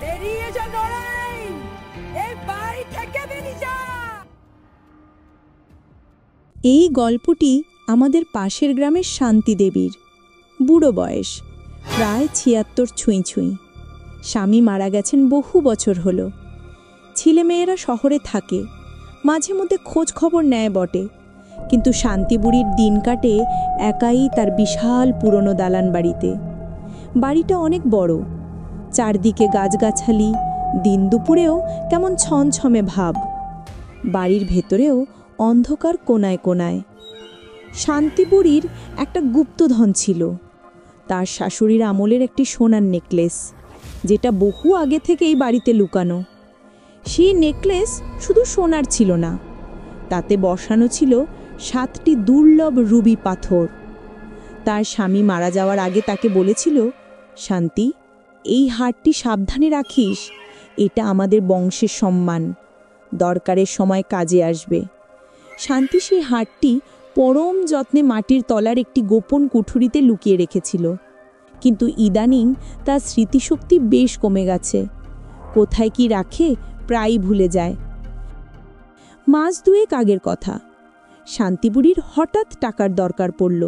বেরিয়ে যা নরেন, এই বাড়ি থেকে বেরিয়ে যা। এই গল্পটি আমাদের পাশের গ্রামের শান্তি দেবীর। বুড়ো বয়স, প্রায় ৭৬ ছুঁই ছুঁই। স্বামী মারা গেছেন বহু বছর হলো। ছেলেমেয়েরা শহরে থাকে, মাঝে মধ্যে খোঁজ খবর নেয় বটে, কিন্তু শান্তি বুড়ির দিন কাটে একাই তার বিশাল পুরনো দালান বাড়িতে। বাড়িটা অনেক বড়, চারদিকে গাছগাছালি, দিন দুপুরেও কেমন ছমছমে ভাব। বাড়ির ভেতরেও অন্ধকার কোনায় কোনায়। শান্তি বুড়ির একটা গুপ্তধন ছিল, তার শাশুড়ির আমলের একটি সোনার নেকলেস, যেটা বহু আগে থেকেই বাড়িতে লুকানো। সেই নেকলেস শুধু সোনার ছিল না, তাতে বসানো ছিল ৭টি দুর্লভ রুবি পাথর। তার স্বামী মারা যাওয়ার আগে তাকে বলেছিল, শান্তি, এই হারটি সাবধানে রাখিস, এটা আমাদের বংশের সম্মান, দরকারের সময় কাজে আসবে। শান্তি সেই হারটি পরম যত্নে মাটির তলার একটি গোপন কুঠুরিতে লুকিয়ে রেখেছিল। কিন্তু ইদানিং তার স্মৃতিশক্তি বেশ কমে গেছে, কোথায় কি রাখে প্রায়ই ভুলে যায়। মাস দুয়েক আগের কথা, শান্তিবুড়ির হঠাৎ টাকার দরকার পড়ল।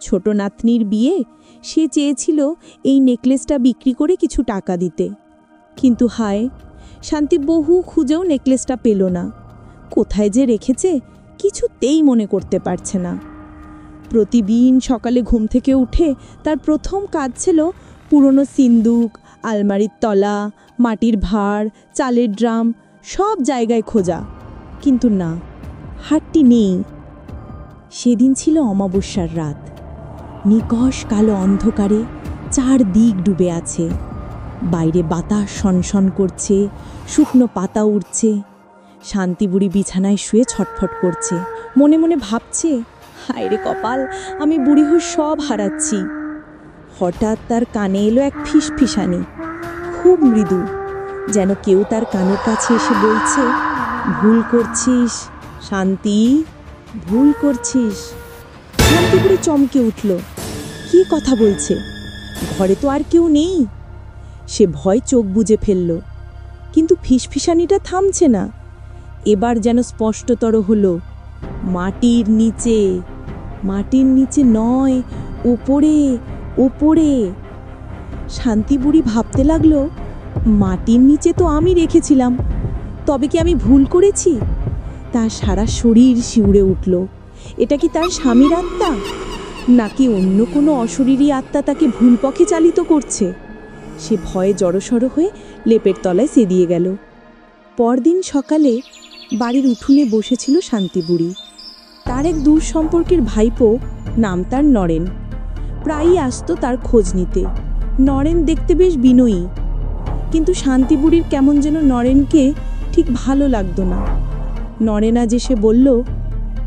ছোট নাতনির বিয়ে, সে চেয়েছিল এই নেকলেসটা বিক্রি করে কিছু টাকা দিতে। কিন্তু হায়, শান্তি বহু খুঁজেও নেকলেসটা পেল না। কোথায় যে রেখেছে কিছুতেই মনে করতে পারছে না। প্রতিদিন সকালে ঘুম থেকে উঠে তার প্রথম কাজ ছিল পুরনো সিন্দুক, আলমারির তলা, মাটির ভাঁড়, চালের ড্রাম সব জায়গায় খোঁজা, কিন্তু না, হারটি নেই। সেদিন ছিল অমাবস্যার রাত। নিকষ কালো অন্ধকারে চারদিক ডুবে আছে। বাইরে বাতাস সনসন করছে, শুকনো পাতা উড়ছে। শান্তিবুড়ি বিছানায় শুয়ে ছটফট করছে, মনে মনে ভাবছে, হায় রে কপাল, আমি বুড়ি হয়ে সব হারাচ্ছি। হঠাৎ তার কানে এলো এক ফিসফিসানি, খুব মৃদু, যেন কেউ তার কানের কাছে এসে বলছে, ভুল করছিস শান্তি, ভুল করছিস। শান্তিবুড়ি চমকে উঠল, কি কথা বলছে? ঘরে তো আর কেউ নেই। সে ভয় চোখ বুজে ফেলল, কিন্তু ফিসফিসানিটা থামছে না। এবার যেন স্পষ্টতর হলো, মাটির নিচে, মাটির নিচে নয়, ওপরে, ওপরে। শান্তিবুড়ি ভাবতে লাগলো, মাটির নিচে তো আমি রেখেছিলাম, তবে কি আমি ভুল করেছি? তার সারা শরীর শিউরে উঠল। এটা কি তার স্বামীর আত্মা, নাকি অন্য কোনো অশরীরী আত্মা তাকে ভুল পথে চালিত করছে? সে ভয়ে জড়সড় হয়ে লেপের তলায় সেদিয়ে গেল। পরদিন সকালে বাড়ির উঠোনে বসেছিল শান্তিবুড়ি। তার এক দূর সম্পর্কের ভাইপো, নাম তার নরেন, প্রায়ই আসতো তার খোঁজ নিতে। নরেন দেখতে বেশ বিনয়ী, কিন্তু শান্তিবুড়ির কেমন যেন নরেনকে ঠিক ভালো লাগতো না। নরেন আজ এসে বলল,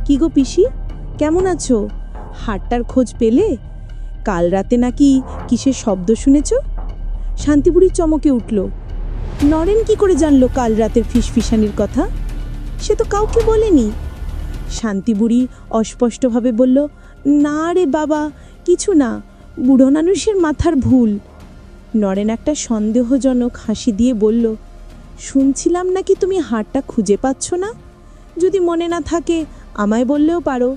কি গো পিসি, কেমন আছো? হারটার খোঁজ পেলে? কাল রাতে নাকি কিসের শব্দ শুনেছ? শান্তিবুড়ি চমকে উঠল। নরেন কি করে জানলো কাল রাতের ফিসফিসানির কথা? সে তো কাউকে বলেনি। শান্তিবুড়ি অস্পষ্টভাবে বলল, না রে বাবা, কিছু না, বুড়ো মানুষের মাথার ভুল। নরেন একটা সন্দেহজনক হাসি দিয়ে বলল, শুনছিলাম নাকি তুমি হারটা খুঁজে পাচ্ছ না। যদি মনে না থাকে আমায় বললেও পারো,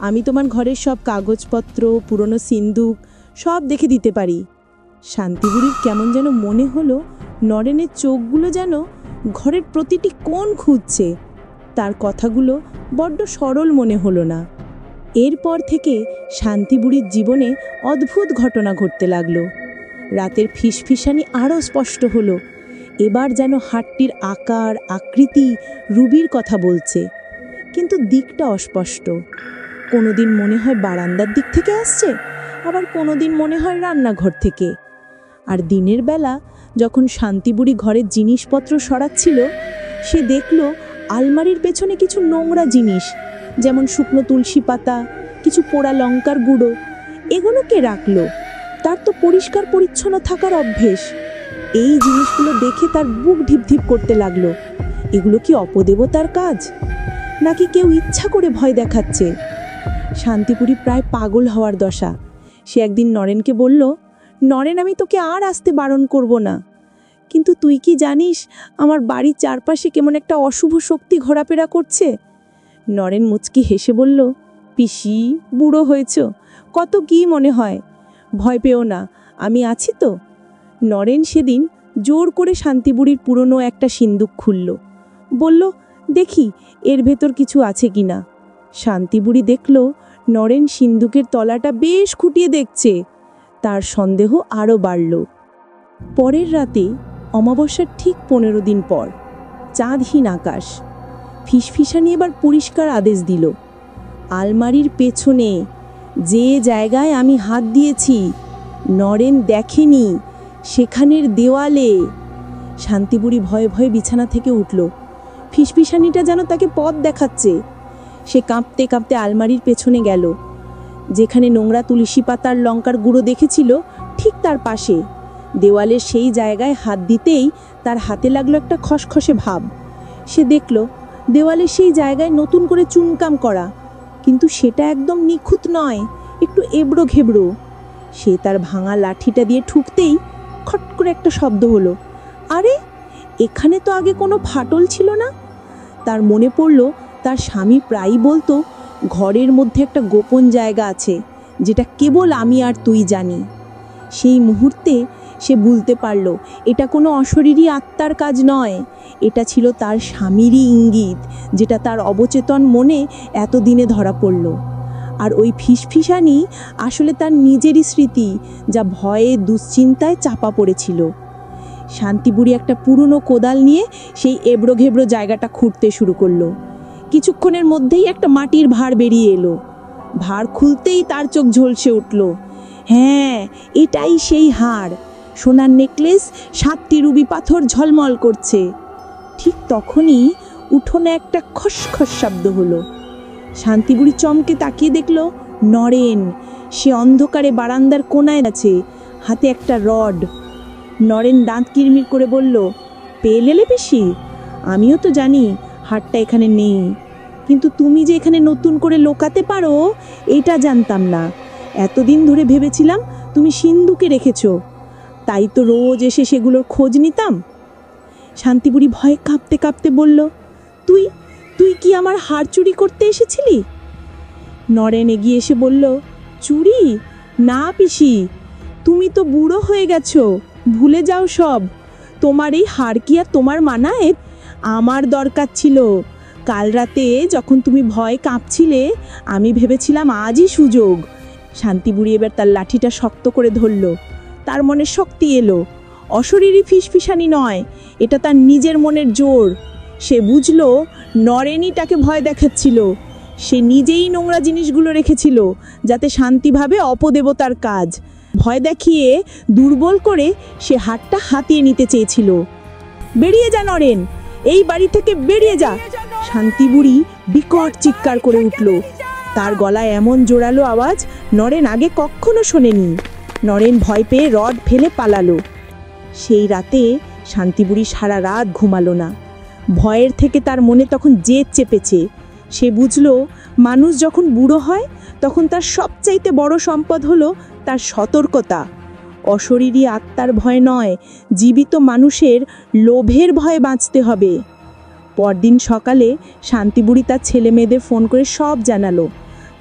আমি তোমার ঘরের সব কাগজপত্র, পুরনো সিন্দুক সব দেখে দিতে পারি। শান্তিবুড়ির কেমন যেন মনে হলো নরেনের চোখগুলো যেন ঘরের প্রতিটি কোণ খুঁজছে। তার কথাগুলো বড্ড সরল মনে হলো না। এরপর থেকে শান্তিবুড়ির জীবনে অদ্ভুত ঘটনা ঘটতে লাগলো। রাতের ফিসফিসানি আরও স্পষ্ট হলো। এবার যেন হাটটির আকার, আকৃতি, রুবির কথা বলছে, কিন্তু দিকটা অস্পষ্ট। কোনোদিন মনে হয় বারান্দার দিক থেকে আসছে, আবার কোনোদিন মনে হয় রান্নাঘর থেকে। আর দিনের বেলা যখন শান্তিবুড়ি ঘরের জিনিসপত্র সরাচ্ছিল, সে দেখল আলমারির পেছনে কিছু নোংরা জিনিস, যেমন শুকনো তুলসী পাতা, কিছু পোড়া লঙ্কার গুঁড়ো। এগুলো কে রাখলো? তার তো পরিষ্কার পরিচ্ছন্ন থাকার অভ্যেস। এই জিনিসগুলো দেখে তার বুক ঢিপঢিপ করতে লাগলো। এগুলো কি অপদেবতার কাজ, নাকি কেউ ইচ্ছা করে ভয় দেখাচ্ছে? শান্তিপুরী প্রায় পাগল হওয়ার দশা। সে একদিন নরেনকে বলল, নরেন, আমি তোকে আর আসতে বারণ করব না, কিন্তু তুই কি জানিস আমার বাড়ির চারপাশে কেমন একটা অশুভ শক্তি ঘোরাফেরা করছে? নরেন মুচকি হেসে বলল, পিসি, বুড়ো হয়েছ, কত কি মনে হয়, ভয় পেও না, আমি আছি তো। নরেন সেদিন জোর করে শান্তিবুড়ির পুরনো একটা সিন্দুক খুলল, বলল, দেখি এর ভেতর কিছু আছে কিনা। শান্তিবুড়ি দেখল নরেন সিন্দুকের তলাটা বেশ খুঁটিয়ে দেখছে। তার সন্দেহ আরও বাড়ল। পরের রাতে, অমাবস্যার ঠিক 15 দিন পর, চাঁদহীন আকাশ, ফিসফিসানি এবার পরিষ্কার আদেশ দিল, আলমারির পেছনে যে জায়গায় আমি হাত দিয়েছি নরেন দেখেনি, সেখানের দেওয়ালে। শান্তিবুড়ি ভয়ে ভয়ে বিছানা থেকে উঠল। ফিসফিসানিটা যেন তাকে পথ দেখাচ্ছে। সে কাঁপতে কাঁপতে আলমারির পেছনে গেল। যেখানে নোংরা তুলসী পাতার লঙ্কার গুঁড়ো দেখেছিল, ঠিক তার পাশে দেওয়ালের সেই জায়গায় হাত দিতেই তার হাতে লাগলো একটা খসখসে ভাব। সে দেখল দেওয়ালের সেই জায়গায় নতুন করে চুনকাম করা, কিন্তু সেটা একদম নিখুঁত নয়, একটু এবড়ো ঘেবড়ো। সে তার ভাঙা লাঠিটা দিয়ে ঠুকতেই খট করে একটা শব্দ হলো। আরে, এখানে তো আগে কোনো ফাটল ছিল না। তার মনে পড়ল তার স্বামী প্রায়ই বলতো, ঘরের মধ্যে একটা গোপন জায়গা আছে যেটা কেবল আমি আর তুই জানি। সেই মুহূর্তে সে বুঝতে পারল এটা কোনো অশরীরী আত্মার কাজ নয়, এটা ছিল তার স্বামীরই ইঙ্গিত, যেটা তার অবচেতন মনে এতদিনে ধরা পড়ল। আর ওই ফিসফিসানি আসলে তার নিজেরই স্মৃতি, যা ভয়ে দুশ্চিন্তায় চাপা পড়েছিল। শান্তিবুড়ি একটা পুরনো কোদাল নিয়ে সেই এবড়ো ঘেবড়ো জায়গাটা খুঁড়তে শুরু করলো। কিছুক্ষণের মধ্যেই একটা মাটির ভাঁড় বেরিয়ে এলো। ভাঁড় খুলতেই তার চোখ ঝলসে উঠল। হ্যাঁ, এটাই সেই হাড়, সোনার নেকলেস, 7টি রুবি পাথর ঝলমল করছে। ঠিক তখনই উঠোনে একটা খসখস শব্দ হলো। শান্তিবুড়ি চমকে তাকিয়ে দেখল নরেন। সে অন্ধকারে বারান্দার কোনায় আছে, হাতে একটা রড। নরেন দাঁত কিরমির করে বলল, পেয়ে এলে পিসি? আমিও তো জানি হাড়টা এখানে নেই, কিন্তু তুমি যে এখানে নতুন করে লোকাতে পারো এটা জানতাম না। এতদিন ধরে ভেবেছিলাম তুমি সিন্ধুকে রেখেছো, তাই তো রোজ এসে সেগুলোর খোঁজ নিতাম। শান্তিবুড়ি ভয়ে কাঁপতে কাঁপতে বলল, তুই তুই কি আমার হাড় চুরি করতে এসেছিলি? নরেন এগিয়ে এসে বলল, চুরি না পিসি, তুমি তো বুড়ো হয়ে গেছো, ভুলে যাও সব। তোমার এই হাড় কি আর তোমার মানায়? আমার দরকার ছিল। কাল রাতে যখন তুমি ভয়ে কাঁপছিলে, আমি ভেবেছিলাম আজই সুযোগ। শান্তিবুড়ি এবার তার লাঠিটা শক্ত করে ধরল। তার মনে শক্তি এলো। অশরীরী ফিসফিসানি নয়, এটা তার নিজের মনের জোর। সে বুঝল নরেনই তাকে ভয় দেখাচ্ছিল। সে নিজেই নোংরা জিনিসগুলো রেখেছিল যাতে শান্তি ভাবে অপদেবতার কাজ। ভয় দেখিয়ে দুর্বল করে সে হাতটা হাতিয়ে নিতে চেয়েছিল। বেরিয়ে যা নরেন, এই বাড়ি থেকে বেরিয়ে যা। শান্তিবুড়ি বিকট চিৎকার করে উঠল। তার গলায় এমন জোরালো আওয়াজ নরেন আগে কখনো শোনেনি। নরেন ভয় পেয়ে রড ফেলে পালালো। সেই রাতে শান্তিবুড়ি সারা রাত ঘুমালো না। ভয়ের থেকে তার মনে তখন জেদ চেপেছে। সে বুঝল মানুষ যখন বুড়ো হয় তখন তার সবচাইতে বড় সম্পদ হলো তার সতর্কতা। অশরীরী আত্মার ভয় নয়, জীবিত মানুষের লোভের ভয়ে বাঁচতে হবে। পরদিন সকালে শান্তিবুড়ি তার ছেলে মেয়েদের ফোন করে সব জানালো।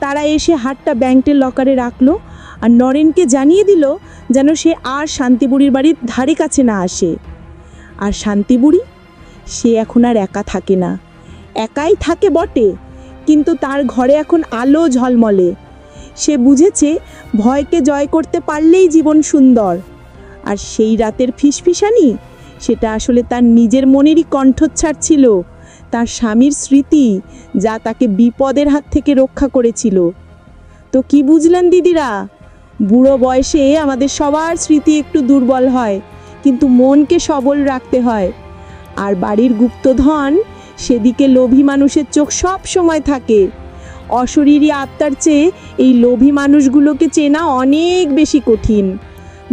তারা এসে হাটটা ব্যাংকের লকারে রাখলো আর নরেনকে জানিয়ে দিল যেন সে আর শান্তিবুড়ির বাড়ির ধারে কাছে না আসে। আর শান্তিবুড়ি, সে এখন আর একা থাকে না। একাই থাকে বটে, কিন্তু তার ঘরে এখন আলো ঝলমলে। সে বুঝেছে ভয়কে জয় করতে পারলেই জীবন সুন্দর। আর সেই রাতের ফিসফিসানি, সেটা আসলে তার নিজের মনেরই কণ্ঠচ্ছাড় ছিল, তার স্বামীর স্মৃতি, যা তাকে বিপদের হাত থেকে রক্ষা করেছিল। তো কি বুঝলেন দিদিরা? বুড়ো বয়সে আমাদের সবার স্মৃতি একটু দুর্বল হয়, কিন্তু মনকে সবল রাখতে হয়। আর বাড়ির গুপ্তধন, সেদিকে লোভী মানুষের চোখ সব সময় থাকে। অশরীরী আত্মার চেয়ে এই লোভী মানুষগুলোকে চেনা অনেক বেশি কঠিন।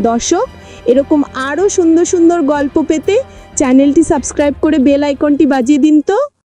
দর্শক, এরকম আরও সুন্দর সুন্দর গল্প পেতে চ্যানেলটি সাবস্ক্রাইব করে বেল আইকনটি বাজিয়ে দিন তো।